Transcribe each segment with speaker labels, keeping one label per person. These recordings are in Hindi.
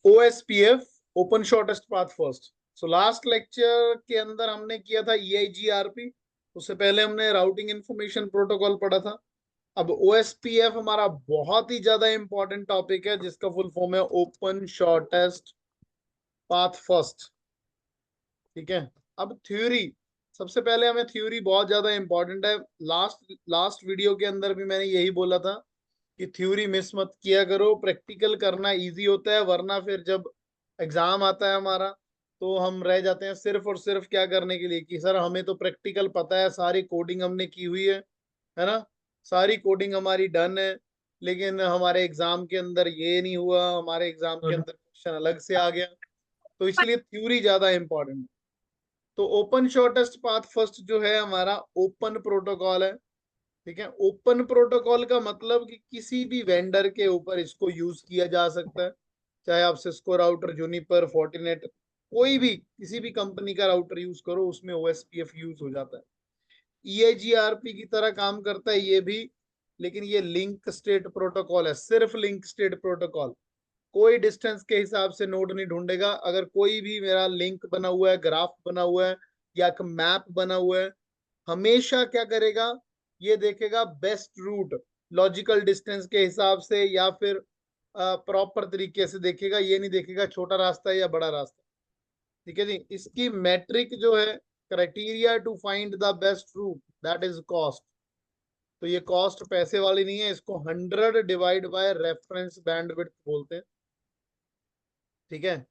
Speaker 1: OSPF open shortest path first. So last lecture के अंदर हमने किया था EIGRP, उससे पहले हमने राउटिंग इंफॉर्मेशन प्रोटोकॉल पढ़ा था। अब OSPF हमारा बहुत ही ज्यादा इंपॉर्टेंट टॉपिक है, जिसका फुल फॉर्म है ओपन शॉर्टेस्ट पाथ फर्स्ट। ठीक है। अब थ्योरी, सबसे पहले हमें थ्योरी बहुत ज्यादा इंपॉर्टेंट है। लास्ट लास्ट वीडियो के अंदर भी मैंने यही बोला था कि थ्योरी मिस मत किया करो, प्रैक्टिकल करना इजी होता है, वरना फिर जब एग्जाम आता है हमारा तो हम रह जाते हैं सिर्फ और सिर्फ क्या करने के लिए कि सर हमें तो प्रैक्टिकल पता है, सारी कोडिंग हमने की हुई है ना, सारी कोडिंग हमारी डन है, लेकिन हमारे एग्जाम के अंदर ये नहीं हुआ, हमारे एग्जाम के अंदर क्वेश्चन अलग से आ गया। तो इसलिए थ्योरी ज्यादा इंपॉर्टेंट है। तो ओपन शॉर्टेस्ट पाथ फर्स्ट जो है हमारा ओपन प्रोटोकॉल है। ठीक है। ओपन प्रोटोकॉल का मतलब कि किसी भी वेंडर के ऊपर इसको यूज किया जा सकता है, चाहे आप सिस्को राउटर, जूनिपर, फोर्टिनेट, कोई भी किसी भी कंपनी का राउटर यूज करो, उसमें OSPF यूज हो जाता है। EIGRP की तरह काम करता है ये भी, लेकिन ये लिंक स्टेट प्रोटोकॉल है, सिर्फ लिंक स्टेट प्रोटोकॉल। कोई डिस्टेंस के हिसाब से नोड नहीं ढूंढेगा। अगर कोई भी मेरा लिंक बना हुआ है, ग्राफ बना हुआ है या एक मैप बना हुआ है, हमेशा क्या करेगा, ये देखेगा बेस्ट रूट, लॉजिकल डिस्टेंस के हिसाब से या फिर प्रॉपर तरीके से देखेगा, ये नहीं देखेगा छोटा रास्ता है या बड़ा रास्ता। ठीक है जी। इसकी मैट्रिक जो है, criteria to find the best route, that is cost. तो ये कॉस्ट पैसे वाली नहीं है, इसको 100 डिवाइड बाय रेफरेंस बैंडविड्थ बोलते हैं। ठीक है।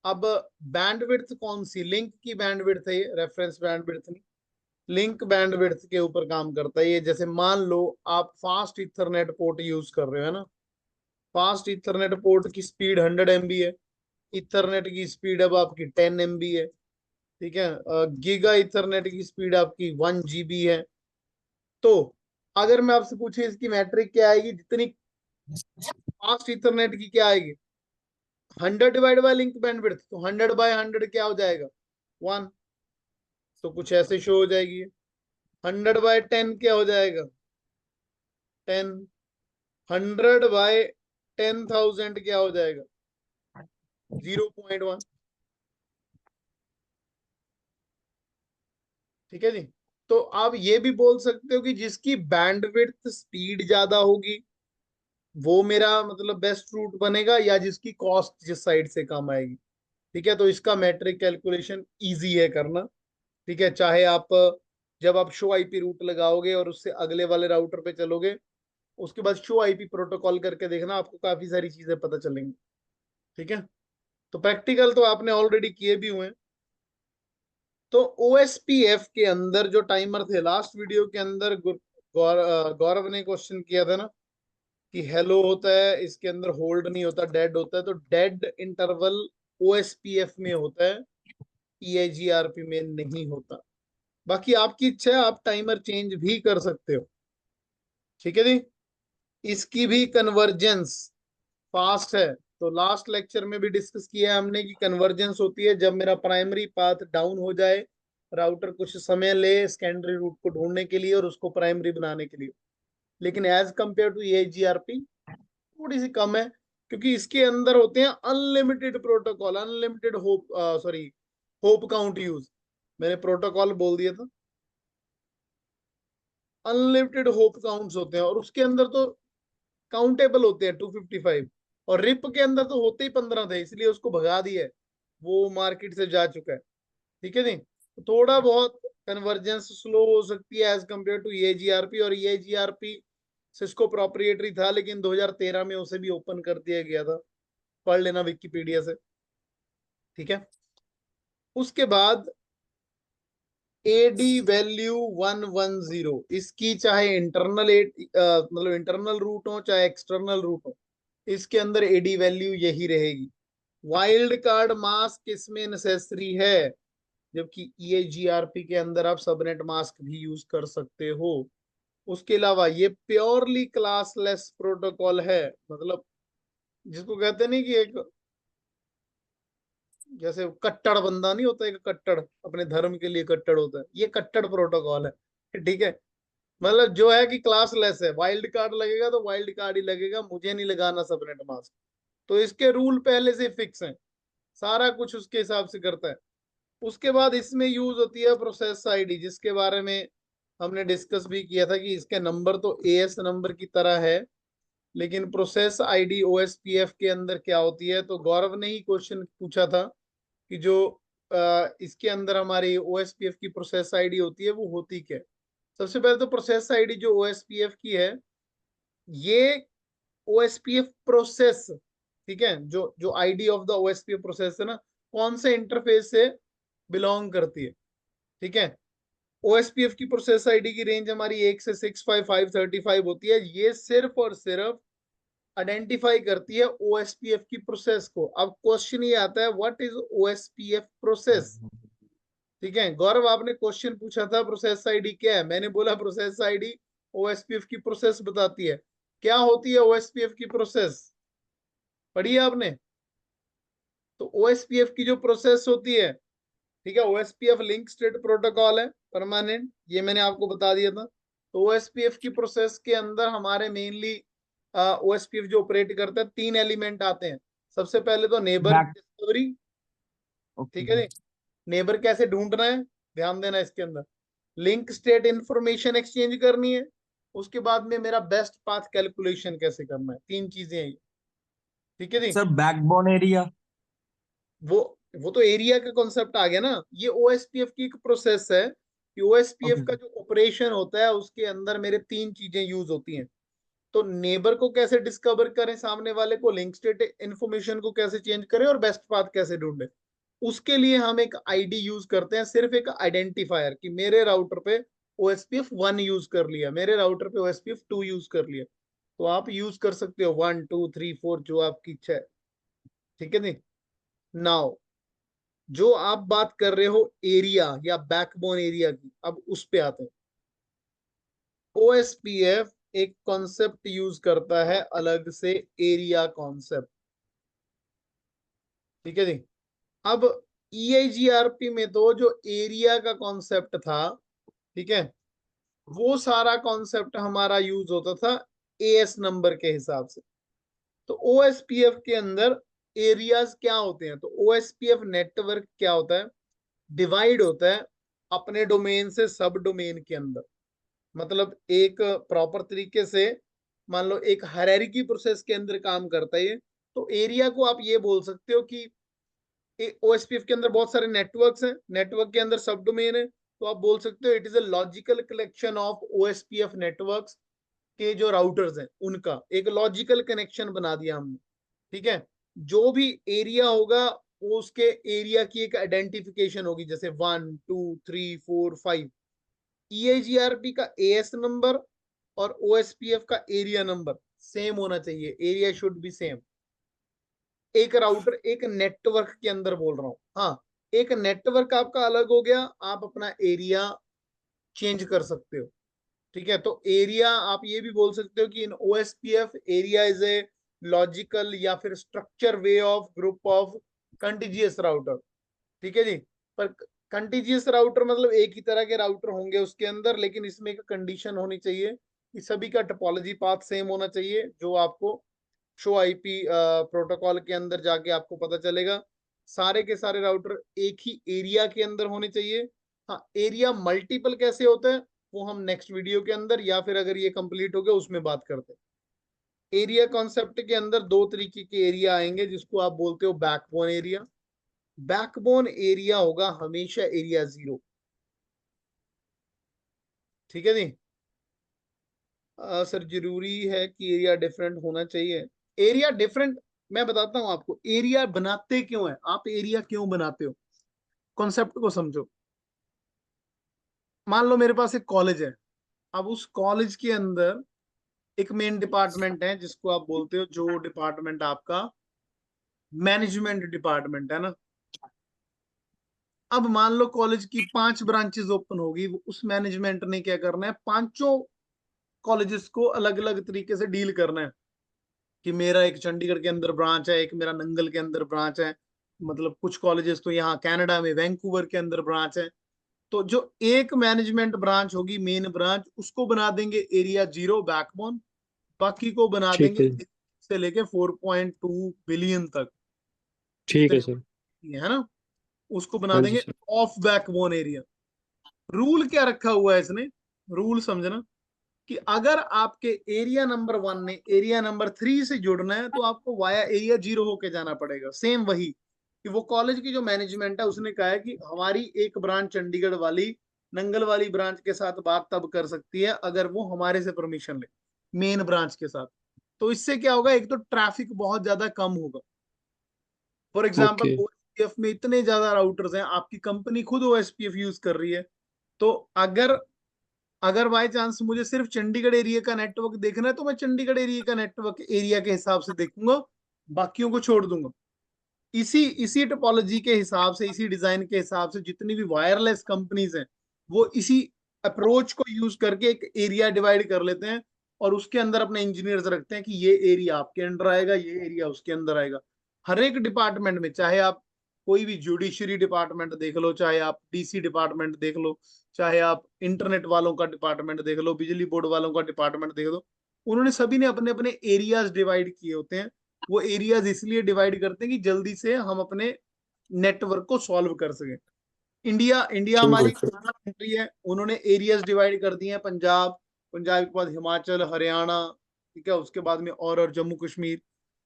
Speaker 1: अब बैंडविड्थ कौन सी, लिंक की बैंडविड्थ है ये, रेफरेंस बैंडविड्थ नहीं। लिंक बैंडविड्थ के ऊपर काम करता है ये। जैसे मान लो आप फास्ट इथरनेट पोर्ट यूज कर रहे हो, है ना, फास्ट इथरनेट पोर्ट की स्पीड 100 MB है, इथरनेट की स्पीड अब आपकी 10 MB है। ठीक है। गीगा इथरनेट की स्पीड आपकी 1 GB है। तो अगर मैं आपसे पूछे इसकी मैट्रिक क्या आएगी, जितनी फास्ट इथरनेट की क्या आएगी, 100 डिवाइड बाय लिंक बैंडविड्थ, तो 100/100 क्या हो जाएगा, 1। तो कुछ ऐसे शो हो जाएगी। 100/10 क्या हो जाएगा, 10। 100/10,000 क्या हो जाएगा, 0.1। ठीक है जी। तो आप ये भी बोल सकते हो कि जिसकी बैंडविड्थ स्पीड ज्यादा होगी वो मेरा मतलब बेस्ट रूट बनेगा, या जिसकी कॉस्ट जिस साइड से कम आएगी। ठीक है। तो इसका मैट्रिक कैलकुलेशन इजी है करना। ठीक है। चाहे आप जब आप शो IP रूट लगाओगे और उससे अगले वाले राउटर पे चलोगे, उसके बाद शो IP प्रोटोकॉल करके देखना, आपको काफी सारी चीजें पता चलेंगी। ठीक है। तो प्रैक्टिकल तो आपने ऑलरेडी किए भी हुए हैं। तो OSPF के अंदर जो टाइमर थे, लास्ट वीडियो के अंदर गौरव ने क्वेश्चन किया था ना कि हेलो होता है, इसके अंदर होल्ड नहीं होता, डेड होता है। तो डेड इंटरवल OSPF में होता है, EIGRP में नहीं होता। बाकी आपकी इच्छा है, आप टाइमर चेंज भी कर सकते हो। ठीक है जी। इसकी भी कन्वर्जेंस फास्ट है। तो लास्ट लेक्चर में भी डिस्कस किया है हमने कि कन्वर्जेंस होती है जब मेरा प्राइमरी पाथ डाउन हो जाए, राउटर कुछ समय ले सेकेंडरी रूट को ढूंढने के लिए और उसको प्राइमरी बनाने के लिए। लेकिन एज कंपेयर टू EIGRP थोड़ी सी कम है, क्योंकि इसके अंदर होते हैं unlimited protocol, unlimited hope, sorry, hope count use. मैंने प्रोटोकॉल बोल दिया था। अनलिमिटेड होप काउंट्स होते हैं और उसके अंदर तो काउंटेबल होते हैं 255, और रिप के अंदर तो होते ही 15 थे, इसलिए उसको भगा दिया है, वो मार्केट से जा चुका है। ठीक है नहीं। तो थोड़ा बहुत कन्वर्जेंस स्लो हो सकती है एज कंपेयर टू EIGRP, और EIGRP सिस्को प्रोप्रिएटरी था, लेकिन 2013 में उसे भी ओपन कर दिया गया था, पढ़ लेना विकिपीडिया से। ठीक है। उसके बाद AD वैल्यू 110, इसकी चाहे इंटरनल मतलब इंटरनल रूट हो चाहे एक्सटर्नल रूट हो, इसके अंदर AD वैल्यू यही रहेगी। वाइल्ड कार्ड मास्क इसमें नेसेसरी है, जबकि EIGRP के अंदर आप सबनेट मास्क भी यूज कर सकते हो। उसके अलावा ये प्योरली क्लासलेस प्रोटोकॉल है, मतलब जिसको कहते नहीं कि एक जैसे कट्टर बंदा नहीं होता, एक कट्टर अपने धर्म के लिए कट्टर होता है, ये कट्टर प्रोटोकॉल है। ठीक है। मतलब जो है कि क्लासलेस है, वाइल्ड कार्ड लगेगा तो वाइल्ड कार्ड ही लगेगा, मुझे नहीं लगाना सबनेट मास्क। तो इसके रूल पहले से फिक्स हैं, सारा कुछ उसके हिसाब से करता है। उसके बाद इसमें यूज होती है प्रोसेस आईडी, जिसके बारे में हमने डिस्कस भी किया था कि इसके नंबर तो एएस नंबर की तरह है, लेकिन प्रोसेस आईडी ओएसपीएफ के अंदर क्या होती है। तो गौरव ने ही क्वेश्चन पूछा था कि जो इसके अंदर हमारी ओएसपीएफ की प्रोसेस आईडी होती है वो होती क्या है। सबसे पहले तो प्रोसेस आईडी जो ओएसपीएफ की है, ये ओएसपीएफ प्रोसेस, ठीक है, जो जो ID of the OSPF process है ना, कौन से इंटरफेस से बिलोंग करती है। ठीक है, ओएसपीएफ की प्रोसेस आईडी की रेंज हमारी 1 से 65535 होती है। ये सिर्फ और सिर्फ आइडेंटिफाई करती है ओएसपीएफ की प्रोसेस को। अब क्वेश्चन ये आता है, व्हाट इज ओएसपीएफ प्रोसेस। ठीक है, गौरव आपने क्वेश्चन पूछा था प्रोसेस आईडी क्या है, मैंने बोला प्रोसेस आईडी ओएसपीएफ की प्रोसेस बताती है। क्या होती है ओएसपीएफ की प्रोसेस, पढ़ी है आपने। तो ओएसपीएफ की जो प्रोसेस होती है, ठीक है, ओएसपीएफ लिंक स्टेट प्रोटोकॉल है परमानेंट, ये मैंने आपको बता दिया था। तो ओएसपीएफ की प्रोसेस के अंदर हमारे मेनली ओएसपीएफ जो ऑपरेट करता है, 3 एलिमेंट आते हैं। सबसे पहले तो नेबर
Speaker 2: बैक।
Speaker 1: Discovery,
Speaker 2: okay.
Speaker 1: ठीक है जी, नेबर कैसे ढूंढना है, ध्यान देना इसके अंदर। लिंक स्टेट इंफॉर्मेशन एक्सचेंज करनी है, उसके बाद में मेरा बेस्ट पाथ कैलकुलेशन कैसे करना है, 3 चीजें हैं ये। ठीक है जी,
Speaker 2: सर बैकबोन एरिया।
Speaker 1: वो वो तो एरिया का कॉन्सेप्ट आ गया ना। ये ओएसपीएफ की एक प्रोसेस है कि ओएसपीएफ
Speaker 2: ओके
Speaker 1: का
Speaker 2: सर।
Speaker 1: जो ऑपरेशन होता है उसके अंदर मेरे 3 चीजें यूज होती हैं। तो नेबर को कैसे डिस्कवर करें, सामने वाले को लिंक स्टेट इंफॉर्मेशन को कैसे चेंज करें, और बेस्ट पाथ कैसे ढूंढें, उसके लिए हम एक आईडी यूज करते हैं, सिर्फ एक आइडेंटिफायर कि मेरे राउटर पे ओएसपीएफ 1 यूज कर लिया, मेरे राउटर पे ओएसपीएफ 2 यूज कर लिया। तो आप यूज कर सकते हो 1 2 3 4 जो आपकी इच्छा है। ठीक है जी। नाउ जो आप बात कर रहे हो एरिया या बैकबोन एरिया की, अब उस पे आते हैं। ओएसपीएफ एक कॉन्सेप्ट यूज करता है अलग से, एरिया कॉन्सेप्ट। ठीक है जी। अब ईआईजीआरपी में तो जो एरिया का कॉन्सेप्ट था, ठीक है, वो सारा कॉन्सेप्ट हमारा यूज होता था एएस नंबर के हिसाब से। तो ओएसपीएफ के अंदर एरियाज क्या होते हैं, तो ओएसपीएफ नेटवर्क क्या होता है, डिवाइड होता है अपने डोमेन से सब डोमेन के अंदर। मतलब एक प्रॉपर तरीके से मान लो एक हायरार्की प्रोसेस के अंदर काम करता है ये। तो एरिया को आप ये बोल सकते हो कि ओएसपीएफ के अंदर बहुत सारे नेटवर्क्स हैं, नेटवर्क के अंदर सब डोमेन है, तो आप बोल सकते हो it is a logical collection of OSPF networks के जो राउटर्स हैं उनका एक लॉजिकल कनेक्शन बना दिया हमने। ठीक है, जो भी एरिया होगा वो उसके एरिया की एक आइडेंटिफिकेशन होगी, जैसे 1 2 3 4 5। ईआईजीआरपी का एएस नंबर और ओएसपीएफ का एरिया नंबर सेम होना चाहिए, एरिया शुड बी सेम। एक राउटर एक नेटवर्क के अंदर बोल रहा हूँ, हाँ, एक नेटवर्क आपका अलग हो गया, आप अपना एरिया चेंज कर सकते हो। ठीक है, तो एरिया आप ये भी बोल सकते हो कि इन OSPF area is a logical या फिर structure way of group of contiguous router. ठीक है जी। पर कंटिजियस राउटर मतलब एक ही तरह के राउटर होंगे उसके अंदर, लेकिन इसमें एक कंडीशन होनी चाहिए कि सभी का टोपोलॉजी पाथ सेम होना चाहिए, जो आपको शो आईपी प्रोटोकॉल के अंदर जाके आपको पता चलेगा। सारे के सारे राउटर एक ही एरिया के अंदर होने चाहिए। हाँ, एरिया मल्टीपल कैसे होते हैं वो हम नेक्स्ट वीडियो के अंदर या फिर अगर ये कंप्लीट हो गया उसमें बात करते हैं। एरिया कॉन्सेप्ट के अंदर 2 तरीके के एरिया आएंगे, जिसको आप बोलते हो बैकबोन एरिया। बैकबोन एरिया होगा हमेशा एरिया 0। ठीक है जी। सर जरूरी है कि एरिया डिफरेंट होना चाहिए। एरिया डिफरेंट, मैं बताता हूं आपको एरिया बनाते क्यों है, आप एरिया क्यों बनाते हो, कॉन्सेप्ट को समझो। मान लो मेरे पास एक कॉलेज है, अब उस कॉलेज के अंदर एक मेन डिपार्टमेंट है जिसको आप बोलते हो, जो डिपार्टमेंट आपका मैनेजमेंट डिपार्टमेंट है ना। अब मान लो कॉलेज की 5 ब्रांचेस ओपन होगी, उस मैनेजमेंट ने क्या करना है, पांचों कॉलेजेस को अलग अलग तरीके से डील करना है कि मेरा एक चंडीगढ़ के अंदर ब्रांच है, एक मेरा नंगल के अंदर ब्रांच है, मतलब कुछ कॉलेजेस तो यहाँ कनाडा में वैंकूवर के अंदर ब्रांच है। तो जो एक मैनेजमेंट ब्रांच होगी मेन ब्रांच, उसको बना देंगे एरिया 0 बैकबोन, बाकी को बना
Speaker 3: ठीक
Speaker 1: देंगे
Speaker 3: है।
Speaker 1: से लेके 4.2 बिलियन तक
Speaker 3: ठीक है
Speaker 1: जितने
Speaker 3: सर।
Speaker 1: है ना, उसको बना
Speaker 3: हाँ जी
Speaker 1: देंगे
Speaker 3: sir.
Speaker 1: Of backbone area. Rule क्या रखा हुआ है इसने, रूल समझना कि अगर आपके एरिया नंबर 1 ने एरिया नंबर 3 से जुड़ना है तो आपको वाया एरिया 0 होके जाना पड़ेगा। सेम वही कि वो कॉलेज की जो मैनेजमेंट है उसने कहा है कि हमारी एक ब्रांच चंडीगढ़ वाली नंगल वाली ब्रांच के साथ बात तब कर सकती है अगर वो हमारे से परमिशन ले, मेन ब्रांच के साथ। तो इससे क्या होगा, एक तो ट्रैफिक बहुत ज्यादा कम होगा। For example
Speaker 3: okay.
Speaker 1: ओएसपीएफ में इतने ज्यादा राउटर्स हैं, आपकी कंपनी खुद ओएसपीएफ यूज कर रही है, तो अगर अगर बाय चांस मुझे सिर्फ चंडीगढ़ एरिया का नेटवर्क देखना है तो मैं चंडीगढ़ एरिया का नेटवर्क एरिया के हिसाब से देखूंगा, बाकियों को छोड़ दूंगा। इसी इसी टोपोलॉजी के हिसाब से, इसी डिजाइन के हिसाब से जितनी भी वायरलेस कंपनीज हैं वो इसी अप्रोच को यूज करके एक एरिया डिवाइड कर लेते हैं और उसके अंदर अपने इंजीनियर्स रखते हैं कि ये एरिया आपके अंडर आएगा, ये एरिया उसके अंदर आएगा। हर एक डिपार्टमेंट में, चाहे आप कोई भी जुडिशरी डिपार्टमेंट देख लो, चाहे आप डीसी डिपार्टमेंट देख लो, चाहे आप इंटरनेट वालों का डिपार्टमेंट देख लो, बिजली बोर्ड वालों का डिपार्टमेंट देख लो, उन्होंने सभी ने अपने अपने एरियाज डिवाइड किए होते हैं। वो एरियाज इसलिए डिवाइड करते हैं कि जल्दी से हम अपने नेटवर्क को सॉल्व कर सकें। इंडिया इंडिया
Speaker 3: ठीक है
Speaker 1: हमारी
Speaker 3: सर।
Speaker 1: कंट्री है, उन्होंने एरियाज डिवाइड कर दिए हैं। पंजाब, पंजाब के बाद हिमाचल, हरियाणा, ठीक है, उसके बाद में और जम्मू कश्मीर,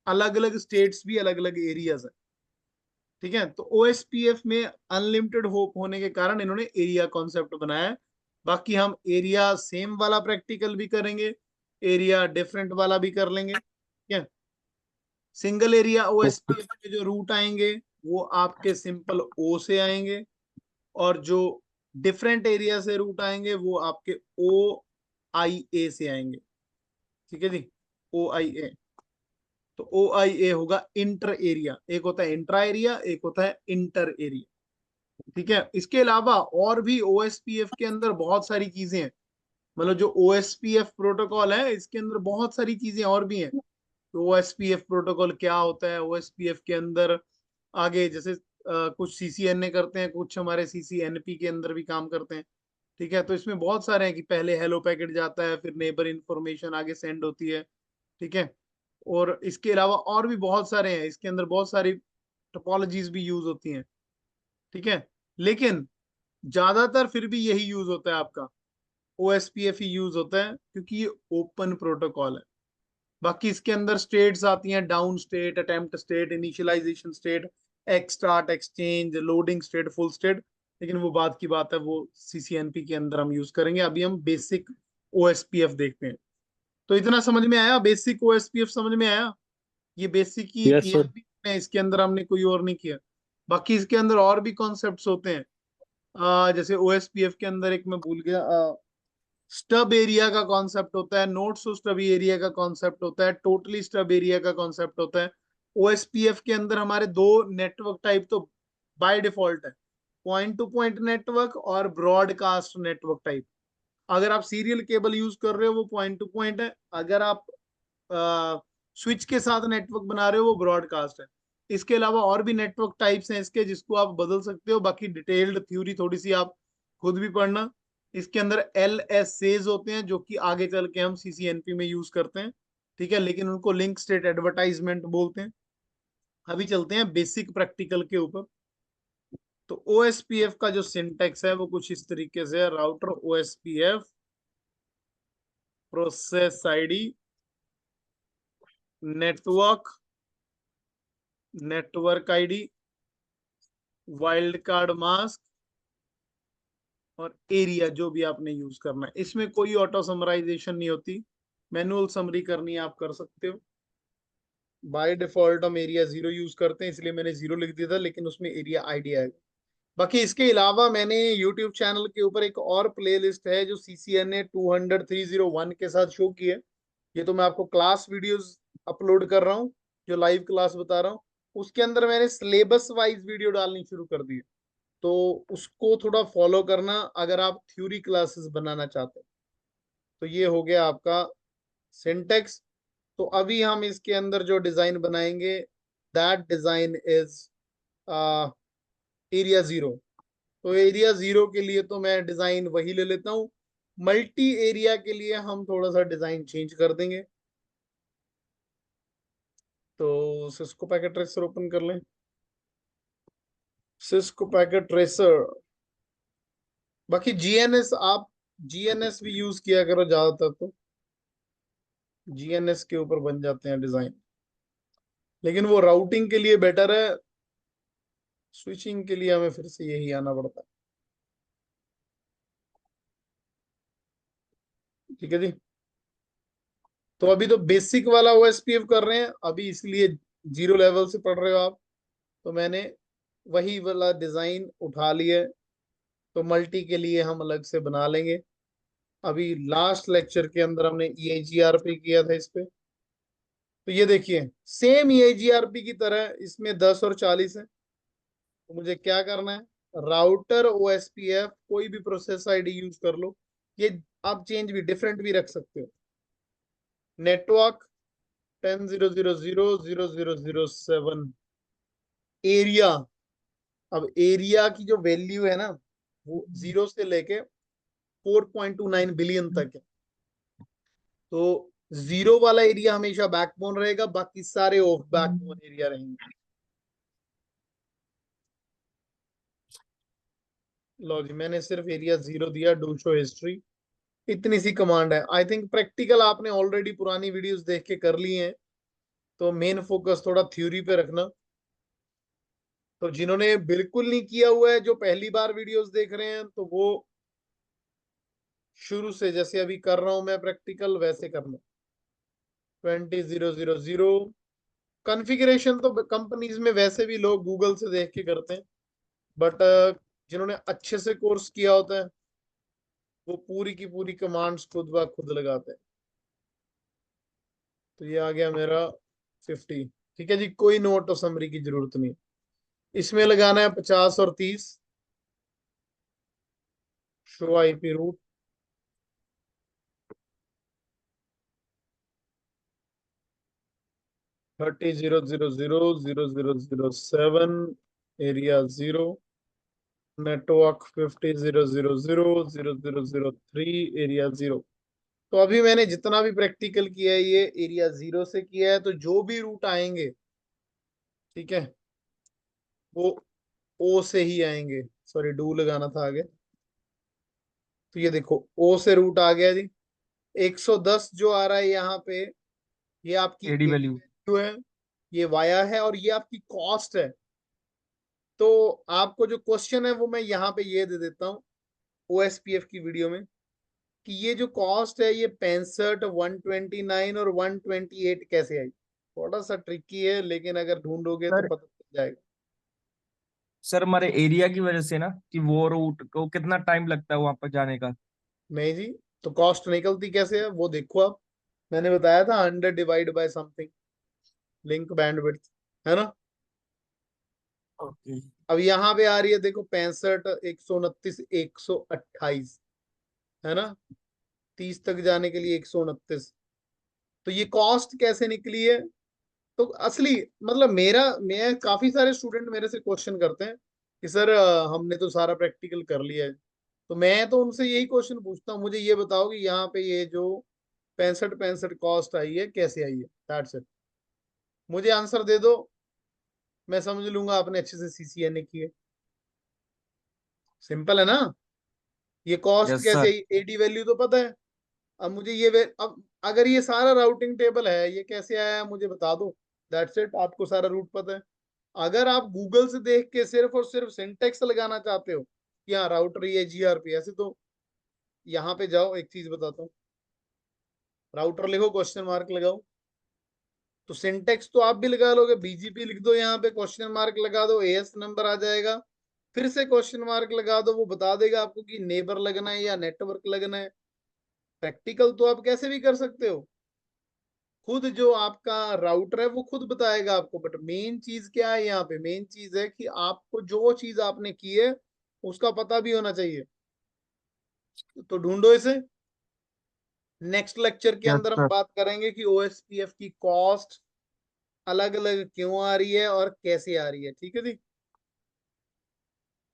Speaker 1: अलग अलग स्टेट्स भी अलग अलग एरियाज है। ठीक है, तो ओएसपीएफ में अनलिमिटेड होप होने के कारण इन्होंने एरिया कॉन्सेप्ट बनाया है। बाकी हम एरिया सेम वाला प्रैक्टिकल भी करेंगे, एरिया डिफरेंट वाला भी कर लेंगे। ठीक है, सिंगल एरिया
Speaker 3: ओके।
Speaker 1: ओएसपीएफ के जो रूट आएंगे वो आपके सिंपल ओ से आएंगे, और जो डिफरेंट एरिया से रूट आएंगे वो आपके ओ आई ए से आएंगे। ठीक है जी, ओ आई ए। तो ओ आई ए होगा इंटर एरिया, एक होता है इंट्रा एरिया, एक होता है इंटर एरिया। ठीक है, इसके अलावा और भी ओएसपीएफ के अंदर बहुत सारी चीजें हैं। मतलब जो ओएसपीएफ प्रोटोकॉल है इसके अंदर बहुत सारी चीजें और भी हैं। तो ओएसपीएफ प्रोटोकॉल क्या होता है, ओएसपीएफ के अंदर आगे जैसे कुछ सीसीएनए करते हैं, कुछ हमारे सीसीएनपी के अंदर भी काम करते हैं। ठीक है, तो इसमें बहुत सारे हैं कि पहले हेलो पैकेट जाता है, फिर नेबर इंफॉर्मेशन आगे सेंड होती है। ठीक है, और इसके अलावा और भी बहुत सारे हैं, इसके अंदर बहुत सारी टोपोलॉजीज भी यूज होती हैं। ठीक है, लेकिन ज्यादातर फिर भी यही यूज होता है आपका, ओएसपीएफ ही यूज होता है क्योंकि ये ओपन प्रोटोकॉल है। बाकी इसके अंदर स्टेट्स आती हैं, down state, attempt state, initialization state, exstart, exchange, loading state, full state, लेकिन वो बात की बात है, वो सीसीएनपी के अंदर हम यूज करेंगे। अभी हम बेसिक ओएसपीएफ देखते हैं। तो इतना समझ में आया, बेसिक ओएसपीएफ समझ में आया? ये बेसिक ही
Speaker 3: यस
Speaker 1: किया
Speaker 3: सर।
Speaker 1: भी है, इसके अंदर हमने कोई और नहीं किया। बाकी इसके अंदर और भी कॉन्सेप्ट्स होते हैं। जैसे ओएसपीएफ के अंदर एक मैं भूल गया, स्टब एरिया का कॉन्सेप्ट होता है, नोट टू स्टब एरिया का कॉन्सेप्ट होता है, टोटली स्टब एरिया का कॉन्सेप्ट होता है। ओएसपीएफ के अंदर हमारे दो नेटवर्क टाइप तो बाय डिफॉल्ट है, पॉइंट टू पॉइंट नेटवर्क और ब्रॉडकास्ट नेटवर्क टाइप। अगर आप सीरियल केबल यूज कर रहे हो वो पॉइंट टू पॉइंट है, अगर आप स्विच के साथ नेटवर्क बना रहे हो वो ब्रॉडकास्ट है। इसके अलावा और भी नेटवर्क टाइप्स हैं इसके, जिसको आप बदल सकते हो। बाकी डिटेल्ड थ्योरी थोड़ी सी आप खुद भी पढ़ना। इसके अंदर एल एस सेज होते हैं जो कि आगे चल के हम सीसीएनपी में यूज करते हैं। ठीक है, लेकिन उनको लिंक स्टेट एडवर्टाइजमेंट बोलते हैं। अभी चलते हैं बेसिक प्रैक्टिकल के ऊपर। तो ओएसपीएफ का जो सिंटेक्स है वो कुछ इस तरीके से है, router OSPF, process ID, network, network ID, wild card mask, और एरिया जो भी आपने यूज करना है। इसमें कोई ऑटो समराइजेशन नहीं होती, मैनुअल समरी करनी है आप कर सकते हो। बाय डिफॉल्ट हम एरिया 0 यूज करते हैं, इसलिए मैंने 0 लिख दिया था, लेकिन उसमें एरिया आईडी आएगा। बाकी इसके अलावा मैंने यूट्यूब चैनल के ऊपर एक और प्लेलिस्ट है जो CCNA 200-301 के साथ शो की है। ये तो मैं आपको क्लास वीडियोस अपलोड कर रहा हूँ, जो लाइव क्लास बता रहा हूँ। उसके अंदर मैंने सिलेबस वाइज वीडियो डालनी शुरू कर दी है, तो उसको थोड़ा फॉलो करना अगर आप थ्योरी क्लासेस बनाना चाहते हैं। तो ये हो गया आपका सिंटेक्स। तो अभी हम इसके अंदर जो डिजाइन बनाएंगे, दैट डिजाइन इज एरिया 0। तो एरिया 0 के लिए तो मैं डिजाइन वही ले लेता हूँ। मल्टी एरिया के लिए हम थोड़ा सा डिजाइन चेंज कर देंगे। तो सिस्को पैकेट ट्रेसर ओपन कर लें। सिस्को पैकेट ट्रेसर, बाकी जीएनएस, आप जीएनएस भी यूज किया करो ज्यादातर, तो जीएनएस के ऊपर बन जाते हैं डिजाइन, लेकिन वो राउटिंग के लिए बेटर है, स्विचिंग के लिए हमें फिर से यही आना पड़ता है। ठीक है जी। तो अभी तो बेसिक वाला ओएसपीएफ कर रहे हैं अभी, इसलिए जीरो लेवल से पढ़ रहे हो आप, तो मैंने वही वाला डिजाइन उठा लिया है। तो मल्टी के लिए हम अलग से बना लेंगे। अभी लास्ट लेक्चर के अंदर हमने ईआईजीआरपी किया था इस पे। तो ये देखिए सेम ईआईजीआरपी की तरह इसमें 10 और 40 है। तो मुझे क्या करना है, राउटर ओएसपीएफ कोई भी प्रोसेस आईडी यूज कर लो, ये आप चेंज भी डिफरेंट भी रख सकते हो। Network 10.0.0.0.0.0.7 area. अब एरिया की जो वैल्यू है ना, वो 0 से लेके 4.29 बिलियन तक है। तो 0 वाला एरिया हमेशा बैकबोन रहेगा, बाकी सारे ऑफ बैकबोन एरिया रहेंगे। लो जी, मैंने सिर्फ एरिया 0 दिया, डू शो हिस्ट्री, इतनी सी कमांड है। आई थिंक प्रैक्टिकल आपने ऑलरेडी पुरानी वीडियोस देख के कर ली हैं, तो मेन फोकस थोड़ा थ्योरी पे रखना। तो जिन्होंने बिल्कुल नहीं किया हुआ है, जो पहली बार वीडियोस देख रहे हैं, तो वो शुरू से जैसे अभी कर रहा हूं मैं प्रैक्टिकल वैसे करना। 20.0.0.0 कॉन्फ़िगरेशन तो कंपनीज में वैसे भी लोग गूगल से देख के करते हैं, बट जिन्होंने अच्छे से कोर्स किया होता है वो पूरी की पूरी कमांड्स खुद ब खुद लगाते हैं। तो ये आ गया मेरा 50। ठीक है जी, कोई नोट और समरी की जरूरत नहीं। इसमें लगाना है 50 और 30। Show IP root, thirty 0.0.0.0.0.0.7 area 0, network 50.0.0.0.0.0.3 area 0। तो अभी मैंने जितना भी प्रैक्टिकल किया है ये एरिया 0 से किया है, तो जो भी रूट आएंगे, ठीक है, वो ओ से ही आएंगे। सॉरी, डू लगाना था आगे। तो ये देखो ओ से रूट आ गया जी। 110 जो आ रहा है यहाँ पे, ये आपकी
Speaker 2: एडी
Speaker 1: एडी
Speaker 2: वैल्यू।
Speaker 1: वैल्यू है, ये वाया है, और ये आपकी कॉस्ट है। तो आपको जो क्वेश्चन है वो मैं यहाँ पे ये दे देता हूँ ओएसपीएफ की वीडियो में, कि ये जो कॉस्ट है ये 65, 129 और 128 कैसे आई। थोड़ा सा ट्रिकी है, लेकिन अगर ढूंढोगे तो
Speaker 2: सर
Speaker 1: पता चल जाएगा।
Speaker 2: सर हमारे एरिया की वजह से ना, कि वो रूट को कितना टाइम लगता है वहां पर जाने का।
Speaker 1: नहीं जी, तो कॉस्ट निकलती कैसे है वो देखो आप। मैंने बताया था 100 divide by something, link bandwidth, है ना।
Speaker 2: ओके।
Speaker 1: अब यहाँ पे आ रही है देखो 65, 129, 128, है ना। 30 तक जाने के लिए 129। तो ये कॉस्ट कैसे निकली है। तो असली मतलब मेरा, मैं काफी सारे स्टूडेंट मेरे से क्वेश्चन करते हैं कि सर हमने तो सारा प्रैक्टिकल कर लिया है। तो मैं तो उनसे यही क्वेश्चन पूछता हूँ, मुझे ये बताओ कि यहाँ पे ये जो 65 कॉस्ट आई है कैसे आई है, दैट्स इट। मुझे आंसर दे दो, मैं समझ लूंगा आपने अच्छे से सीसीएनए की है। सिंपल है ना। ये कॉस्ट
Speaker 2: यस
Speaker 1: कैसे
Speaker 2: सर।
Speaker 1: आई, एडी वैल्यू तो पता है। अब मुझे अब अगर ये सारा राउटिंग टेबल है, ये कैसे आया है मुझे बता दो, दैट्स इट। आपको सारा रूट पता है। अगर आप गूगल से देख के सिर्फ और सिर्फ सिंटेक्स लगाना चाहते हो कि हाँ राउटर ये जीआरपी ऐसे, तो यहाँ पे जाओ, एक चीज बताता हूँ। राउटर लिखो, क्वेश्चन मार्क लगाओ, तो सिंटेक्स तो आप भी लगा लोगे, बीजीपी लिख दो, यहाँ पे क्वेश्चन मार्क लगा दो, एएस नंबर आ जाएगा। फिर से क्वेश्चन मार्क लगा दो, वो बता देगा आपको कि नेबर लगना है या नेटवर्क लगना है। प्रैक्टिकल तो आप कैसे भी कर सकते हो, खुद जो आपका राउटर है वो खुद बताएगा आपको। बट मेन चीज क्या है यहाँ पे, मेन चीज है कि आपको जो चीज आपने की है उसका पता भी होना चाहिए। तो ढूंढो इसे। नेक्स्ट लेक्चर के
Speaker 2: यस
Speaker 1: अंदर हम
Speaker 2: सर।
Speaker 1: बात करेंगे कि ओएसपीएफ की कॉस्ट अलग अलग क्यों आ रही है और कैसे आ रही है। ठीक है जी।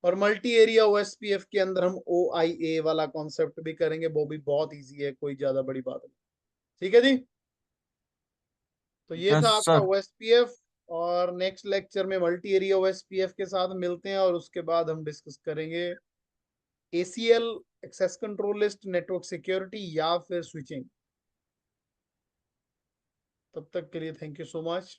Speaker 1: और मल्टी एरिया ओएसपीएफ के अंदर हम ओआईए वाला कॉन्सेप्ट भी करेंगे, वो भी बहुत इजी है, कोई ज्यादा बड़ी बात नहीं। ठीक है जी। तो ये था आपका
Speaker 2: सर
Speaker 1: ओएसपीएफ। और नेक्स्ट लेक्चर में मल्टी एरिया ओएसपीएफ के साथ मिलते हैं, और उसके बाद हम डिस्कस करेंगे ACL, access control list, network security या फिर स्विचिंग। तब तक के लिए थैंक यू सो मच।